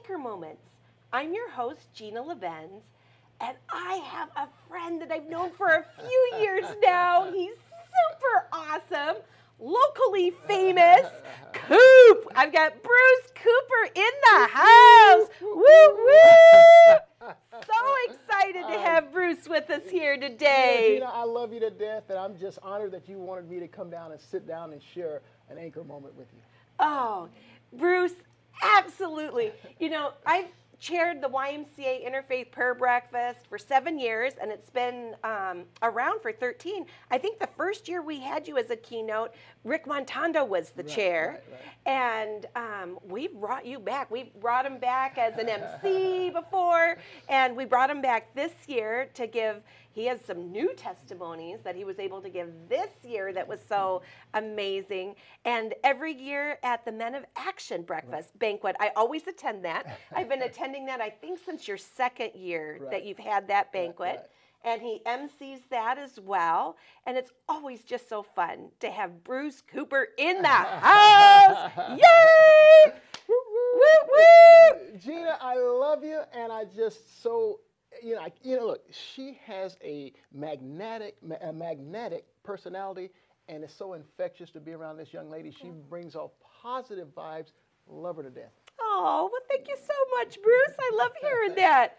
Anchor Moments. I'm your host, Gina Lebenz, and I have a friend that I've known for a few years now. He's super awesome, locally famous, Coop. I've got Bruce Cooper in the house. Woo woo! So excited to have Bruce with us here today. Gina, I love you to death, and I'm just honored that you wanted me to come down and sit down and share an anchor moment with you. Oh, Bruce, absolutely. You know, I've chaired the YMCA Interfaith Prayer Breakfast for 7 years, and it's been around for 13. I think the first year we had you as a keynote, Rick Montando was the chair, and we brought you back. We brought him back as an MC before, and we brought him back this year to give. He has some new testimonies that he was able to give this year that was so amazing. And every year at the Men of Action Breakfast Banquet, I always attend that. I've been attending that, I think, since your second year that you've had that banquet. And he MCs that as well. And it's always just so fun to have Bruce Cooper in the house. Yay! Woo, woo! Gina, I love you, and I just so... look, she has a magnetic personality, and it's so infectious to be around this young lady. She brings off positive vibes. Love her to death. Oh, well, thank you so much, Bruce. I love hearing that.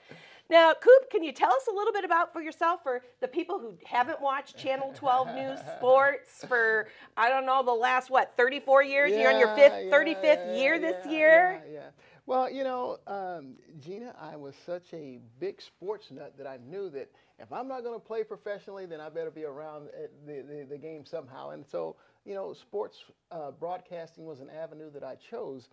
Now, Coop, can you tell us a little bit about yourself for the people who haven't watched Channel 12 News Sports for, I don't know, the last, 34 years? You're on your 35th year this year? Yeah. Well, Gina, I was such a big sports nut that I knew that if I'm not going to play professionally, then I better be around the game somehow. And so, sports broadcasting was an avenue that I chose.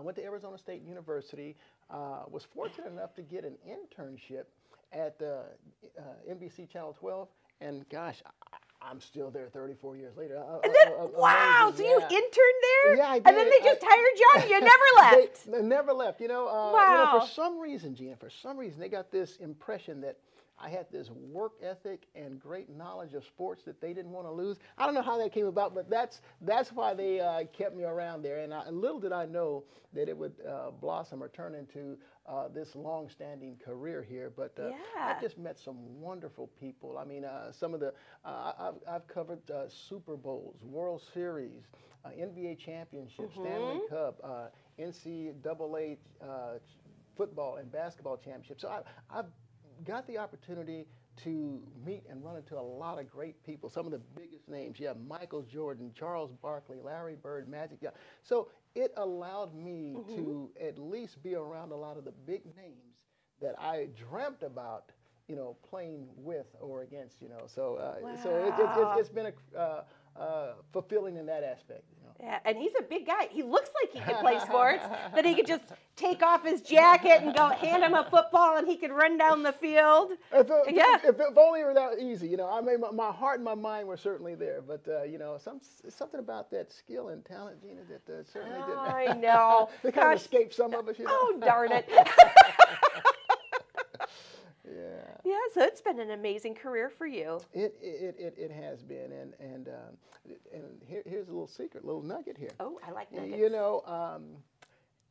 Went to Arizona State University, was fortunate enough to get an internship at NBC Channel 12, and gosh, I'm still there 34 years later. Wow, so you interned there? Yeah, I did. And then they just hired you on and you never left. They never left. Wow. For some reason, Gina, they got this impression that I had this work ethic and great knowledge of sports that they didn't want to lose. I don't know how that came about, but that's why they kept me around there. And little did I know that it would blossom or turn into this long-standing career here. But I just met some wonderful people. I mean, some of the I've covered Super Bowls, World Series, NBA championships, Stanley Cup, NCAA football and basketball championships. So I've got the opportunity to meet and run into a lot of great people. Some of the biggest names. You have Michael Jordan, Charles Barkley, Larry Bird, Magic Johnson. So it allowed me to at least be around a lot of the big names that I dreamt about, playing with or against, So it's been fulfilling in that aspect. Yeah, and he's a big guy. He looks like he could play sports, that he could just take off his jacket and go hand him a football and he could run down the field. If only it were that easy, I mean, my heart and my mind were certainly there, but something about that skill and talent, Gina, that certainly didn't. I know. They kind of escaped some of us, Oh, darn it. Yeah, so it's been an amazing career for you. It has been, and here's a little secret, a little nugget here. Oh, I like nuggets.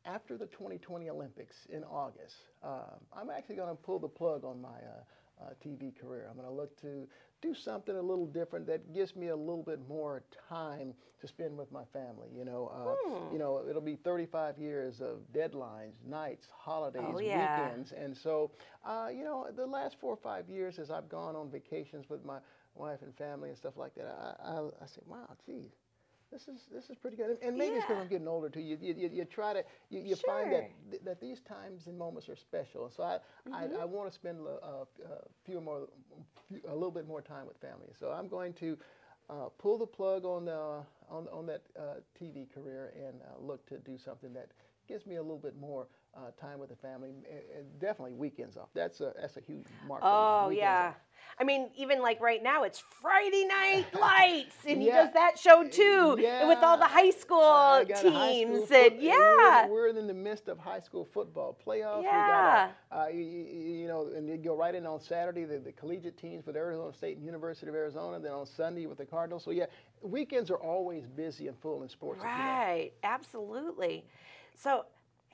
After the 2020 Olympics in August, I'm actually going to pull the plug on my TV career. I'm going to look to do something a little different that gives me a little bit more time to spend with my family. It'll be 35 years of deadlines, nights, holidays, weekends, and so the last 4 or 5 years as I've gone on vacations with my wife and family and stuff like that, I say, wow, geez. This is pretty good, and maybe it's because I'm getting older too. You try to find that these times and moments are special. So I want to spend a little bit more time with family. So I'm going to pull the plug on that TV career and look to do something that gives me a little bit more time with the family. Definitely weekends off. That's a huge mark. Oh yeah. I mean, even like right now, it's Friday Night Lights, and he does that show too, with all the high school teams. We're in the midst of high school football playoffs. Yeah. We got, and you go right in on Saturday, the collegiate teams with Arizona State and University of Arizona, then on Sunday with the Cardinals. So weekends are always busy and full in sports. Right, absolutely. So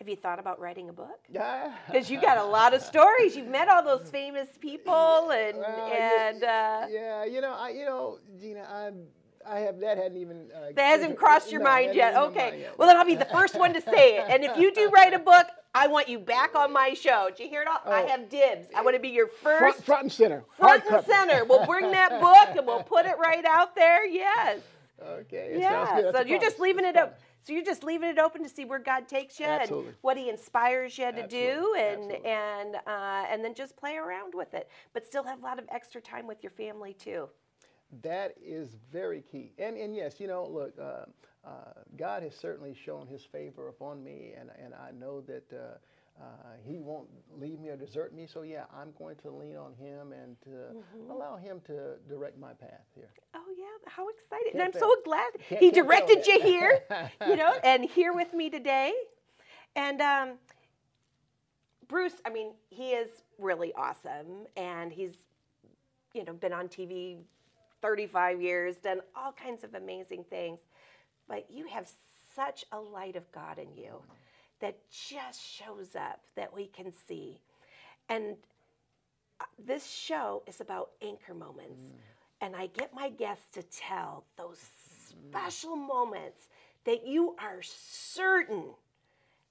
Have you thought about writing a book? Yeah. Because you got a lot of stories. You've met all those famous people, and yeah, Gina, I have that hadn't even that hasn't crossed your mind yet. hasn't Okay, mind yet. well then I'll be the first one to say it. And if you do write a book, I want you back on my show. Did you hear it all? I have dibs. I want to be your first front and center. front Hard and copy. center. We'll bring that book and we'll put it right out there. Yes. Okay. Sounds Yeah. good. That's So a you're just promise. leaving it That's a up. So you're just leaving it open to see where God takes you Absolutely. and what He inspires you to do, Absolutely. and then just play around with it, but still have a lot of extra time with your family too. That is very key. And yes, look, God has certainly shown His favor upon me, and I know that He won't leave me or desert me. So yeah, I'm going to lean on Him and to allow Him to direct my path here. Oh yeah, how excited! And Can't I'm fail. so glad Can't- He can't fail directed that. you here, and here with me today. And Bruce, I mean, he is really awesome, and he's been on TV 35 years, done all kinds of amazing things. But you have such a light of God in you that just shows up that we can see. And this show is about anchor moments. And I get my guests to tell those special moments that you are certain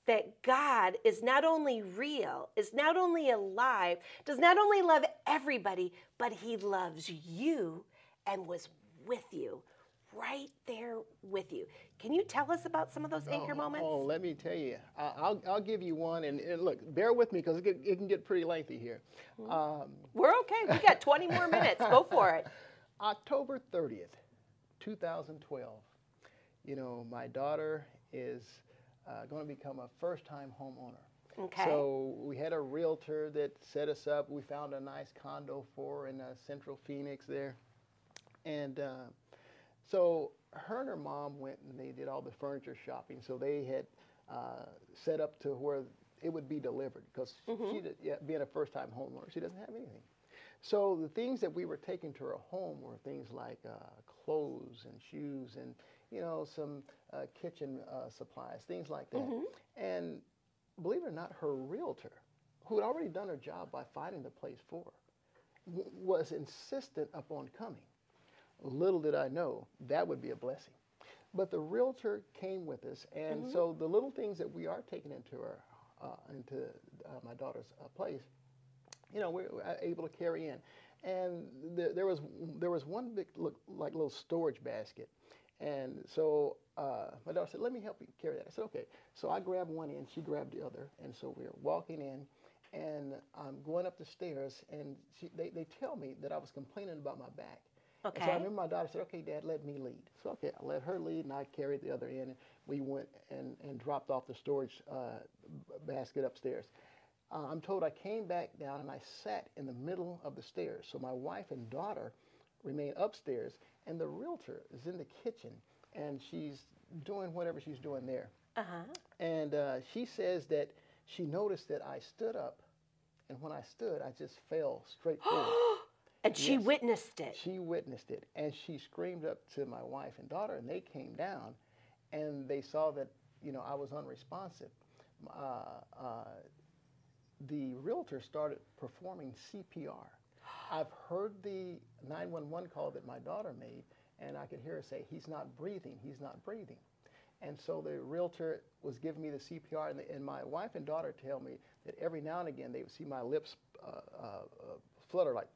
that God is not only real, is not only alive, does not only love everybody, but He loves you and was with you, right there with you. Can you tell us about some of those anchor moments? Oh, let me tell you. I'll give you one, and look, bear with me because it can get pretty lengthy here. We're okay. We got 20 more minutes. Go for it. October 30th, 2012. My daughter is going to become a first-time homeowner. Okay. So we had a realtor that set us up. We found a nice condo for her in Central Phoenix there. And so her and her mom went and they did all the furniture shopping. So they had set up to where it would be delivered because being a first-time homeowner, she doesn't have anything. So the things that we were taking to her home were things like clothes and shoes and some kitchen supplies, things like that. And believe it or not, her realtor, who had already done her job by finding the place for her, was insistent upon coming. Little did I know that would be a blessing. But the realtor came with us, and so the little things that we are taking into my daughter's place, we were able to carry in. And there was one big little storage basket, and so my daughter said, "Let me help you carry that." I said, "Okay." So I grabbed one end, she grabbed the other, and so we were walking in, and I'm going up the stairs, and they tell me that I was complaining about my back. Okay. And so I remember my daughter said, "Okay, Dad, let me lead." So okay, I let her lead, and I carried the other end, and we went and dropped off the storage basket upstairs. I'm told I came back down and I sat in the middle of the stairs. So my wife and daughter remain upstairs, and the realtor is in the kitchen, and she's doing whatever she's doing there. And she says that she noticed that I stood up, and when I stood, I just fell straight forward. And she witnessed it. She witnessed it, and she screamed up to my wife and daughter, and they came down, and they saw that I was unresponsive. The realtor started performing CPR. I've heard the 911 call that my daughter made, and I could hear her say, "He's not breathing, he's not breathing." And so the realtor was giving me the CPR, and my wife and daughter tell me that every now and again they would see my lips flutter like,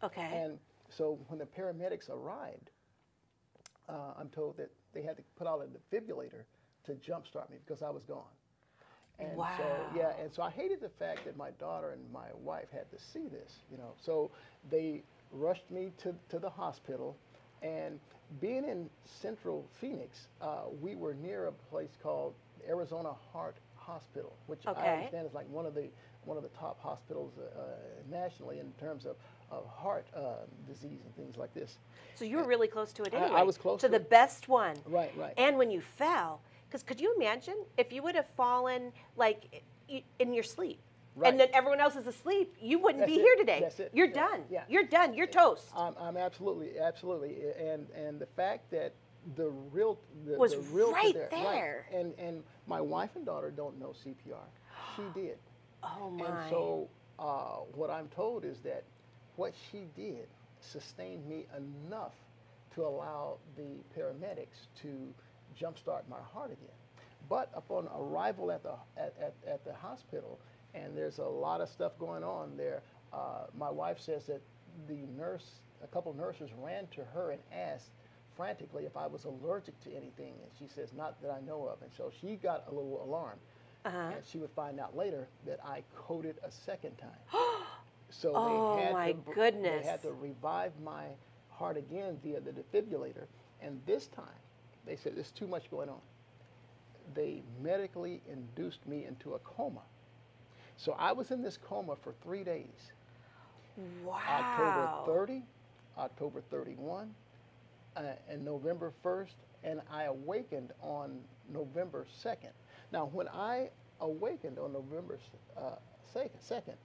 Okay. And so when the paramedics arrived, I'm told that they had to put out a defibrillator to jumpstart me because I was gone. And Wow. So, and so I hated the fact that my daughter and my wife had to see this, So they rushed me to the hospital, and being in Central Phoenix, we were near a place called Arizona Heart Hospital, which I understand is like one of the top hospitals nationally in terms of heart disease and things like this. So you were really close to it anyway. I was close to to the it. best one. Right. And when you fell, because could you imagine if you would have fallen like in your sleep, Right. and then everyone else is asleep, you wouldn't That's be it. here today. That's it. You're Yeah. done. Yeah. You're done. You're toast. I'm absolutely, and the fact that the real Was the realtor right there. there. Right. And my wife and daughter don't know CPR. She did. Oh my. And so what I'm told is that what she did sustained me enough to allow the paramedics to jumpstart my heart again. But upon arrival at the hospital, and there's a lot of stuff going on there, my wife says that a couple nurses ran to her and asked frantically if I was allergic to anything, and she says, not that I know of. And so she got a little alarmed. And she would find out later that I coded a second time. So Oh they had my to, goodness. They had to revive my heart again via the defibrillator. And this time, they said there's too much going on. They medically induced me into a coma. So I was in this coma for 3 days. Wow. October 30, October 31, and November 1st, and I awakened on November 2nd. Now, when I awakened on November 2nd,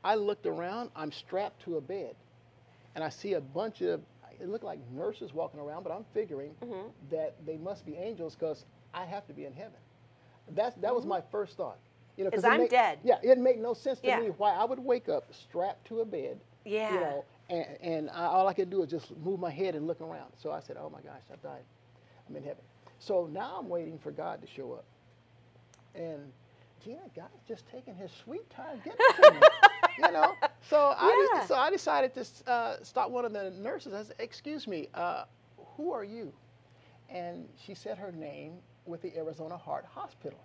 I looked around, I'm strapped to a bed, and I see a bunch of, it looked like nurses walking around, but I'm figuring that they must be angels because I have to be in heaven. That was my first thought. You know, Because I'm dead. Yeah, it made no sense to Yeah. me why I would wake up strapped to a bed. Yeah. You know, and all I could do is just move my head and look around. So I said, oh my gosh, I've died. I'm in heaven. So now I'm waiting for God to show up. And Gina, God's just taking his sweet time getting to me. You know, so I decided to stop one of the nurses. I said, excuse me, who are you? And she said her name with the Arizona Heart Hospital.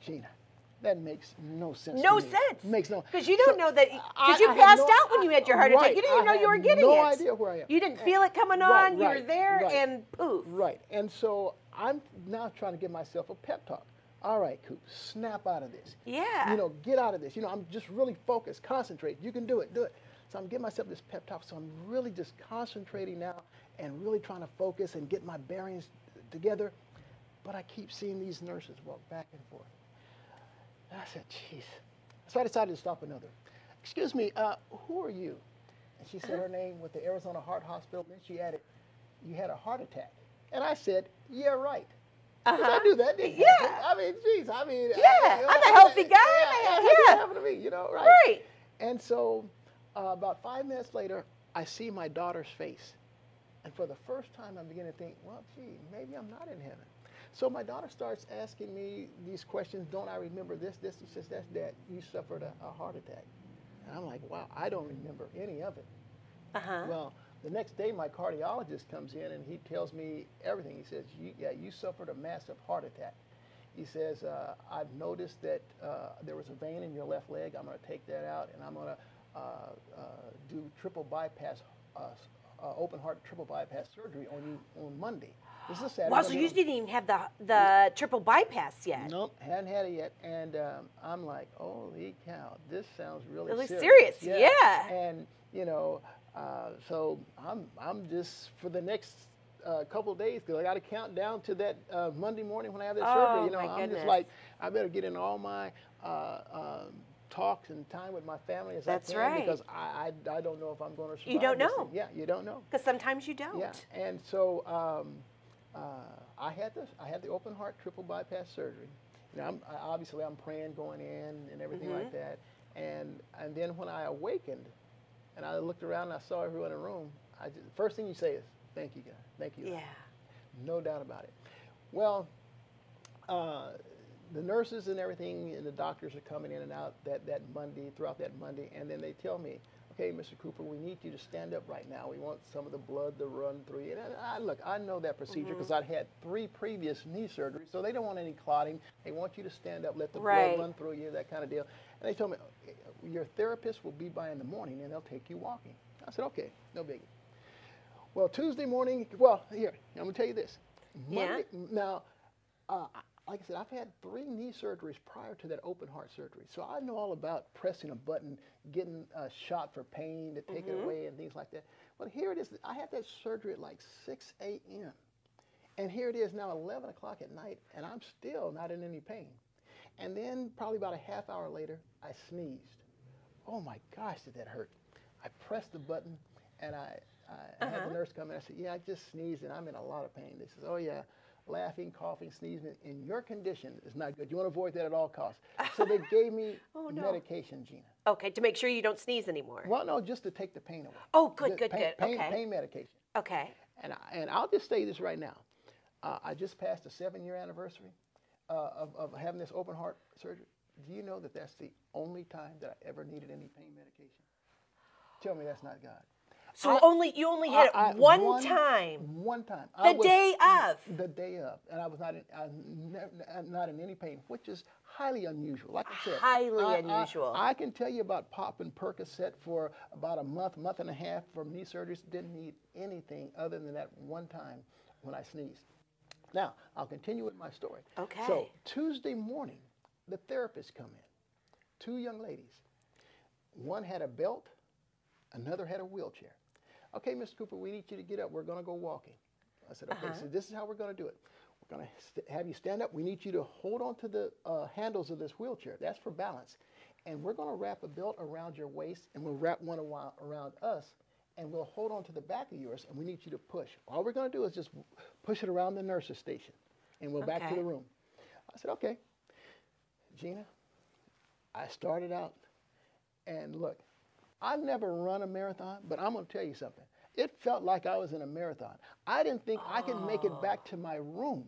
Gina, that makes no sense. No to me. sense. Makes no. Because you don't know that. Because you I had passed no- out when you had your heart attack. right, You didn't even know I you were had getting no it. idea where I am. You didn't feel it coming on. Right, You were right, there, right. and poof. Right. And so I'm now trying to give myself a pep talk. All right, Coop, snap out of this. Yeah. You know, get out of this. You know, I'm just really focused, concentrate. You can do it, do it. So I'm giving myself this pep talk. So I'm really just concentrating now and really trying to focus and get my bearings together. But I keep seeing these nurses walk back and forth. And I said, geez. So I decided to stop another. Excuse me, who are you? And she said her name with the Arizona Heart Hospital. Then she added, you had a heart attack. And I said, yeah, right. I do that, didn't I? I mean, geez, I'm a healthy guy. Yeah. Happened to me, you know, right? Right. And so about 5 minutes later, I see my daughter's face. And for the first time, I'm beginning to think, well, gee, maybe I'm not in heaven. So my daughter starts asking me these questions. Don't I remember this? She says, that's Dad, you suffered a heart attack. And I'm like, wow, I don't remember any of it. Well, the next day, my cardiologist comes in and he tells me everything. He says, you suffered a massive heart attack. He says, I've noticed that there was a vein in your left leg. I'm going to take that out, and I'm going to do triple bypass, open heart triple bypass surgery on you on Monday. This is a Saturday. Wow, so you didn't even have the triple bypass yet. Nope, hadn't had it yet. And I'm like, holy cow, this sounds really serious. Yeah. And, you know, so I'm just, for the next couple of days, because I got to count down to that Monday morning when I have that surgery. You know, my I'm goodness. just like, I better get in all my talks and time with my family as That's I can. right. Because I don't know if I'm going to survive. You don't this know. thing. Yeah, you don't know. Because sometimes you don't. Yeah, and so I had the open heart triple bypass surgery. You know, obviously I'm praying going in and everything like that. And then when I awakened, and I looked around and I saw everyone in the room, first thing you say is, "Thank you, God. Thank you." Yeah. No doubt about it. Well, the nurses and everything and the doctors are coming in and out throughout that Monday, and then they tell me, okay, Mr. Cooper, we need you to stand up right now. We want some of the blood to run through you. And look, I know that procedure because I'd had 3 previous knee surgeries, so they don't want any clotting. They want you to stand up, let the blood run through you, that kind of deal. And they told me, your therapist will be by in the morning, and they'll take you walking. I said, okay, no biggie. Well, Tuesday morning, here, I'm going to tell you this. Monday, now, like I said, I've had 3 knee surgeries prior to that open heart surgery. So I know all about pressing a button, getting a shot for pain to take it away and things like that. Well, here it is. I had that surgery at like 6 a.m. And here it is now 11 o'clock at night, and I'm still not in any pain. And then probably about a half hour later, I sneezed. Oh my gosh, did that hurt. I pressed the button, and I had the nurse come in. I said, yeah, I just sneezed and I'm in a lot of pain. They says, oh, yeah, laughing, coughing, sneezing in your condition is not good. You want to avoid that at all costs. So they gave me medication, Gina. Okay, to make sure you don't sneeze anymore. Well, no, just to take the pain away. Oh, good. Pain medication. Okay. And I'll just say this right now. I just passed the 7-year anniversary of having this open heart surgery. Do you know that that's the only time that I ever needed any pain medication? Tell me that's not God. So you only had it one time. One time. The day of. The day of, and I was not in any pain, which is highly unusual. Like I said, highly unusual. I can tell you about popping Percocet for about a month and a half for knee surgeries. Didn't need anything other than that one time when I sneezed. Now I'll continue with my story. Okay. So Tuesday morning, the therapists come in. 2 young ladies. One had a belt, another had a wheelchair. Okay, Mr. Cooper, we need you to get up. We're going to go walking. I said, okay, so this is how we're going to do it. We're going to have you stand up. We need you to hold on to the handles of this wheelchair. That's for balance. And we're going to wrap a belt around your waist, and we'll wrap one around us, and we'll hold on to the back of yours, and we need you to push. All we're going to do is just push it around the nurse's station, and we're back to the room. I said, okay. Gina, I started out, and look, I've never run a marathon, but I'm going to tell you something. It felt like I was in a marathon. I didn't think I could make it back to my room.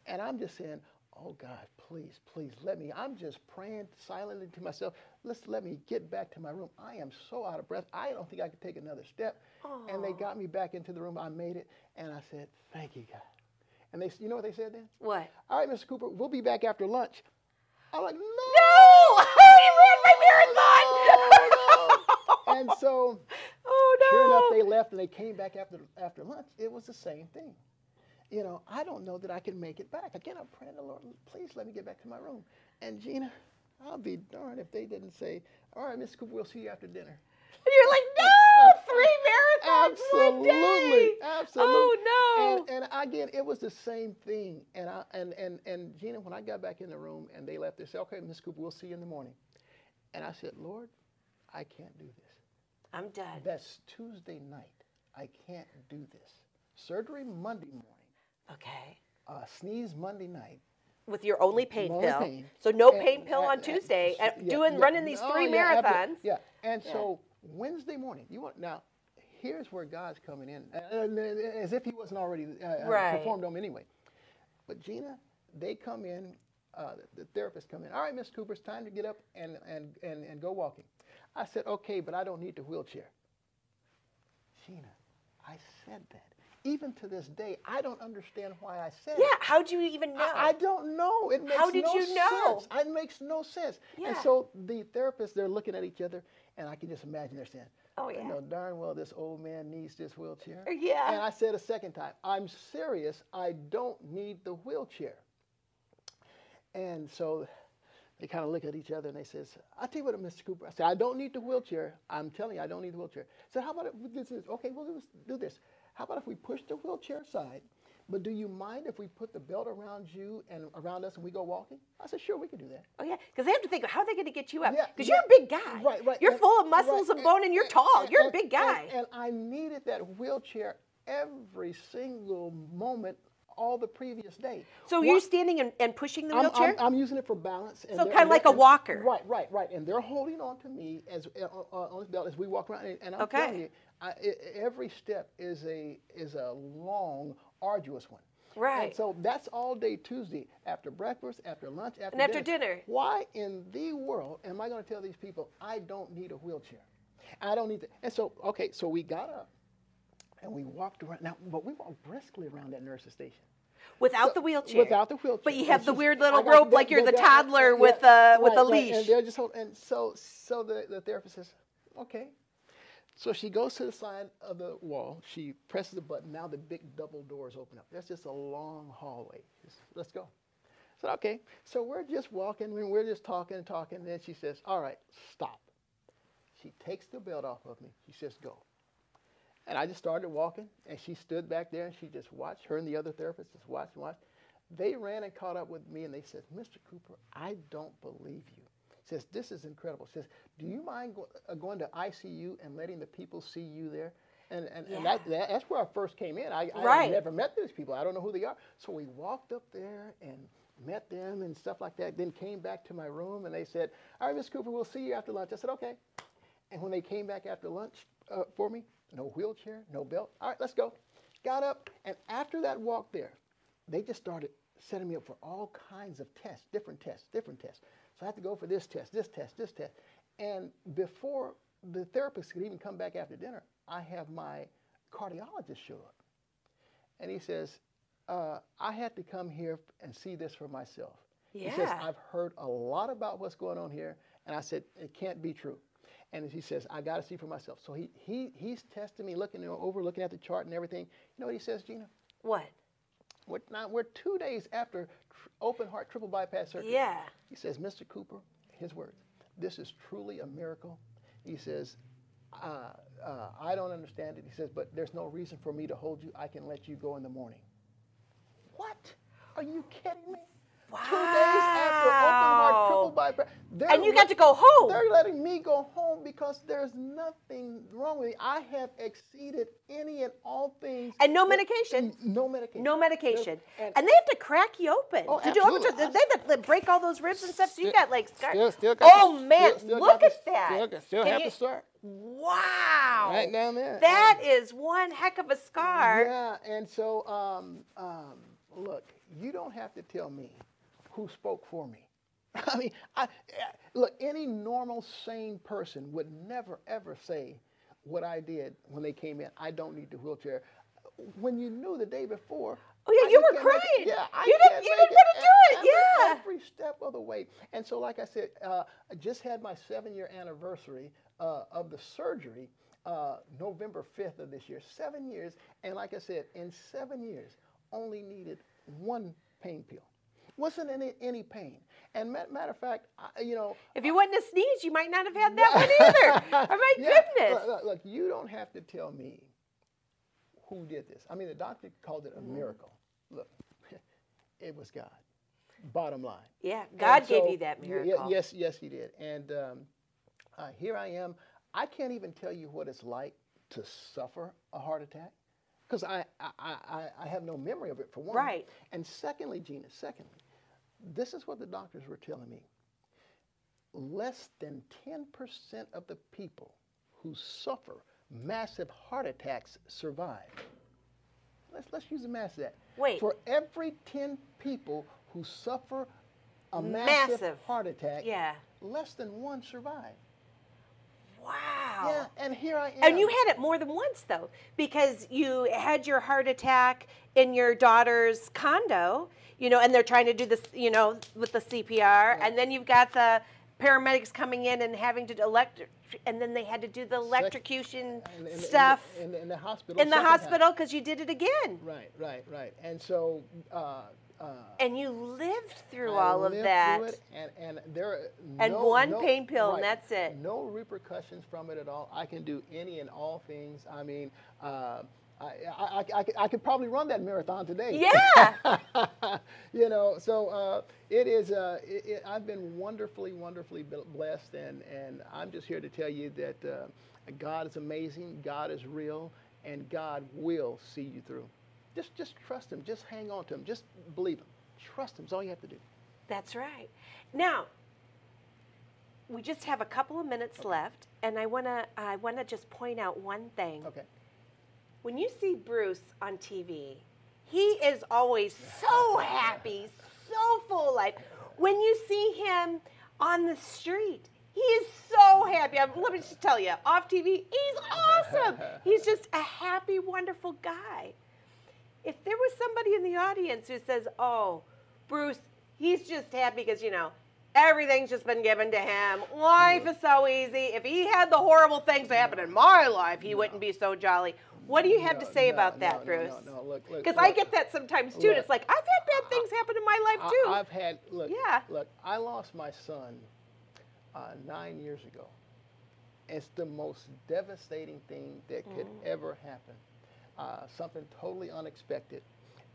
And I'm just saying, oh, God, please, please let me. I'm just praying silently to myself. Let me get back to my room. I am so out of breath. I don't think I could take another step. And they got me back into the room. I made it. And I said, thank you, God. And you know what they said then? What? All right, Mr. Cooper, we'll be back after lunch. I'm like, no! No! You ran my marathon! No! And so, sure enough, they left and they came back after lunch. It was the same thing. You know, I don't know that I can make it back. Again, I'm praying to the Lord, please let me get back to my room. And Gina, I'll be darned if they didn't say, all right, Mr. Cooper, we'll see you after dinner. And you're like, no! 3 marathons one day! Absolutely. Oh, no. And again, it was the same thing. And Gina, when I got back in the room and they left, they said, okay, Ms. Cooper, we'll see you in the morning. And I said, Lord, I can't do this. I'm done. That's Tuesday night. I can't do this. Surgery Monday morning. Okay. Sneeze Monday night. With your only pain pill. Pain. So no pain pill on Tuesday. Running these 3 marathons. Yeah. And so Wednesday morning, now, here's where God's coming in, as if he wasn't already performed on me anyway. But Gina, they come in, the therapists come in. All right, Miss Cooper, it's time to get up and go walking. I said, okay, but I don't need the wheelchair. Gina, I said that. Even to this day, I don't understand why I said it. Yeah, how'd you even know? I don't know. It makes How did you know? sense. It makes no sense. Yeah. And so the therapists, they're looking at each other, and I can just imagine they're saying, oh, yeah. I know darn well this old man needs this wheelchair. Yeah. And I said a second time, I'm serious. I don't need the wheelchair. And so they kind of look at each other, and they says, I'll tell you what, Mr. Cooper. I said, I don't need the wheelchair. I'm telling you, I don't need the wheelchair. So how about if we do this? Okay, we'll do this. How about if we push the wheelchair aside, but do you mind if we put the belt around you and around us and we go walking? I said, sure, we can do that. Oh, yeah, because they have to think, how are they going to get you up? Yeah, Because you're a big guy. Right. You're full of muscles and bone, and you're tall. You're a big guy. And I needed that wheelchair every single moment all the previous day. So you're standing and pushing the wheelchair? I'm using it for balance. So kind of like a walker. Right. And they're holding on to me on this belt as we walk around. And I'm telling you, every step is a long, arduous one. Right. And so that's all day Tuesday, after breakfast, after lunch, after dinner. Why in the world am I going to tell these people I don't need a wheelchair? I don't need that. And so, okay, so we got up and we walked around. Now, but we walked briskly around that nurse's station. Without the wheelchair. Without the wheelchair. But you have the weird little rope like you're the toddler with a leash. And they're just holding. And so the therapist says, okay. So she goes to the side of the wall. She presses the button. Now the big double doors open up. That's just a long hallway. Let's go. So okay. So we're just walking. We're just talking. And then she says, all right, stop. She takes the belt off of me. She says, go. And I just started walking, and she stood back there, and she just watched. Her and the other therapist just watched and watched. They ran and caught up with me, and they said, Mr. Cooper, I don't believe you. Says, this is incredible. Says, do you mind going to ICU and letting the people see you there? And Yeah. that's where I first came in. I Right. had never met these people. I don't know who they are. So we walked up there and met them and stuff like that. Then came back to my room and they said, "All right, Miss Cooper, we'll see you after lunch." I said, "Okay." And when they came back after lunch for me, no wheelchair, no belt. "All right, let's go." Got up, and after that walk there, they just started setting me up for all kinds of tests, different tests, different tests. So I had to go for this test, this test, this test. And before the therapist could even come back after dinner, I have my cardiologist show up. And he says, "I had to come here and see this for myself." He says, Yeah. "I've heard a lot about what's going on here." And I said, "It can't be true." And he says, "I got to see for myself." So he's testing me, looking at the chart and everything. You know what he says, Gina? What? We're 2 days after open heart triple bypass surgery. Yeah. He says, "Mr. Cooper," his words, "this is truly a miracle." He says, "I don't understand it." He says, "But there's no reason for me to hold you. I can let you go in the morning." What? Are you kidding me? Wow. 2 days after open heart triple bypass. And you got to go home. They're letting me go home because there's nothing wrong with me. I have exceeded any and all things. And no medication. No medication. No medication. And- And they have to crack you open. Oh, Did you open? absolutely. They have to break all those ribs and stuff. So you got like scars. Still got Oh the- man, still look got at the- that. Still Can have you- to start Wow. right down there. That is one heck of a scar. Yeah, and so look, you don't have to tell me who spoke for me. I mean, look, any normal, sane person would never, ever say what I did when they came in. "I don't need the wheelchair." When you knew the day before. Oh, yeah, you were can't make it. crying. Yeah, I You can't didn't make want to do it. every- Yeah. Every step of the way. And so, like I said, I just had my 7-year anniversary of the surgery November 5th of this year. 7 years. And like I said, in 7 years, only needed one pain pill. Wasn't any pain. And matter of fact, If you wouldn't have sneezed, you might not have had that one either. Oh my yeah, goodness. Look, you don't have to tell me who did this. I mean, the doctor called it a miracle. Look, it was God. Bottom line. Yeah, God And gave so- you that Yeah, miracle. yes, he did. And here I am. I can't even tell you what it's like to suffer a heart attack because I have no memory of it, for one. Right. And secondly, Gina, this is what the doctors were telling me. Less than 10% of the people who suffer massive heart attacks survive. Let's use the math of that. Wait. For every 10 people who suffer a massive heart attack, Yeah. less than one survive. Wow. Yeah, and here I am. And you had it more than once, though, because you had your heart attack in your daughter's condo, and they're trying to do this, with the CPR, and then you've got the paramedics coming in and having to and then they had to do the electrocution stuff in the hospital. in the second hospital because you did it again. Right. And so. And you lived through I all of lived that. through it, and there are And one pain pill, and that's it. No repercussions from it at all. I can do any and all things. I mean, I could probably run that marathon today. Yeah. So it is. I've been wonderfully blessed, and I'm just here to tell you that God is amazing, God is real, and God will see you through. Just trust Him. Just hang on to Him. Just believe Him. Trust Him is all you have to do. That's right. Now, we just have a couple of minutes left, and I wanna just point out one thing. Okay. When you see Bruce on TV, he is always so happy, so full of life. When you see him on the street, he is so happy. Let me just tell you, off TV, he's awesome. He's just a happy, wonderful guy. If there was somebody in the audience who says, "Oh, Bruce, he's just happy because, everything's just been given to him. Life is so easy. If he had the horrible things that happen in my life, he wouldn't be so jolly." What do you have to say about that, Bruce? No, look. Because I get that sometimes too. And it's like, I've had bad things happen in my life too. I've had, Yeah. Look, I lost my son 9 years ago. It's the most devastating thing that could ever happen. Something totally unexpected.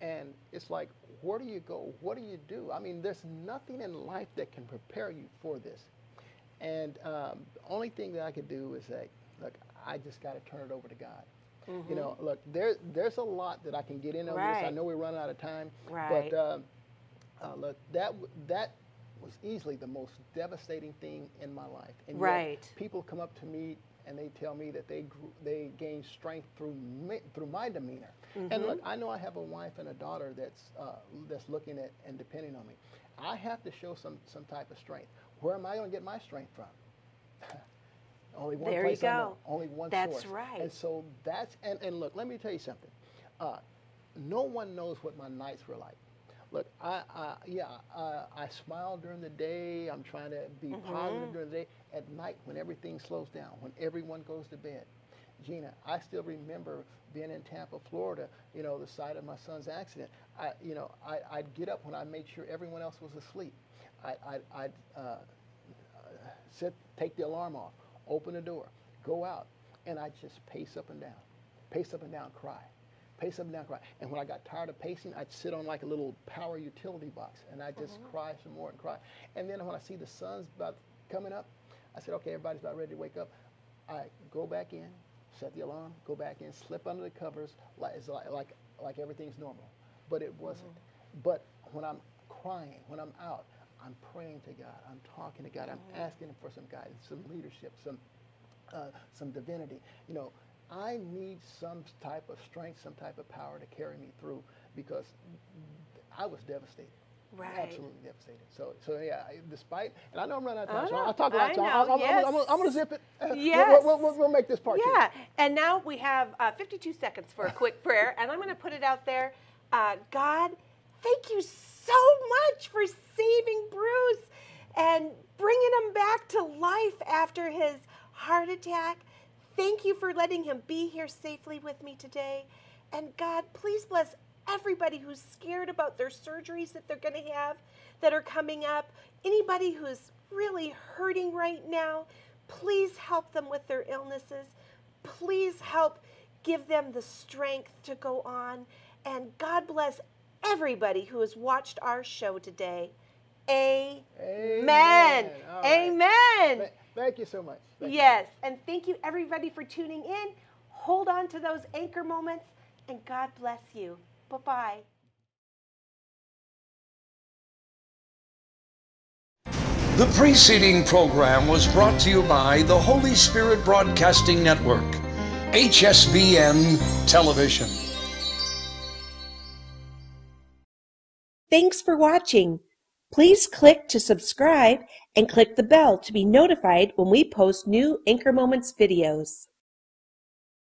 And it's like, where do you go? What do you do? I mean, there's nothing in life that can prepare you for this. And the only thing that I could do is say, look, I just got to turn it over to God. You know, look, there's a lot that I can get in on this. I know we're running out of time, but look, that was easily the most devastating thing in my life. And yet people come up to me and they tell me that they gain strength through my demeanor. And look, I know I have a wife and a daughter that's looking at and depending on me. I have to show some type of strength. Where am I going to get my strength from? Only one there place you I go. know. Only one source. That's right. And so and look, let me tell you something. No one knows what my nights were like. Look, I smile during the day. I'm trying to be positive during the day. At night, when everything slows down, when everyone goes to bed, Gina, I still remember being in Tampa, Florida. You know, the site of my son's accident. I'd get up when I made sure everyone else was asleep. I'd take the alarm off, open the door, go out, and I'd just pace up and down, cry. Pace up and down, cry. And when I got tired of pacing, I'd sit on like a little power utility box, and I'd just cry some more and cry. And then when I see the sun's about coming up, I said, okay, everybody's about ready to wake up. I go back in, set the alarm, go back in, slip under the covers like everything's normal. But it wasn't. But when I'm crying, when I'm out, I'm praying to God. I'm talking to God. I'm asking Him for some guidance, some leadership, some divinity. You know, I need some type of strength, some type of power to carry me through, because I was devastated. Right. Absolutely devastated. So yeah, despite, and I know I'm running out of time, so I'll talk a lot. So I'm going to zip it. Yes. We'll make this part. Yeah. And now we have 52 seconds for a quick prayer, and I'm going to put it out there. God, thank you so much for saving Bruce and bringing him back to life after his heart attack. Thank you for letting him be here safely with me today. And God, please bless everybody who's scared about their surgeries that they're going to have that are coming up. Anybody who's really hurting right now, please help them with their illnesses. Please help give them the strength to go on. And God bless everybody who has watched our show today. Amen. Amen. Amen. Thank you so much. Yes, and thank you everybody for tuning in. Hold on to those anchor moments, and God bless you. Bye-bye. The preceding program was brought to you by the Holy Spirit Broadcasting Network, HSBN Television. Thanks for watching. Please click to subscribe and click the bell to be notified when we post new Anchor Moments videos.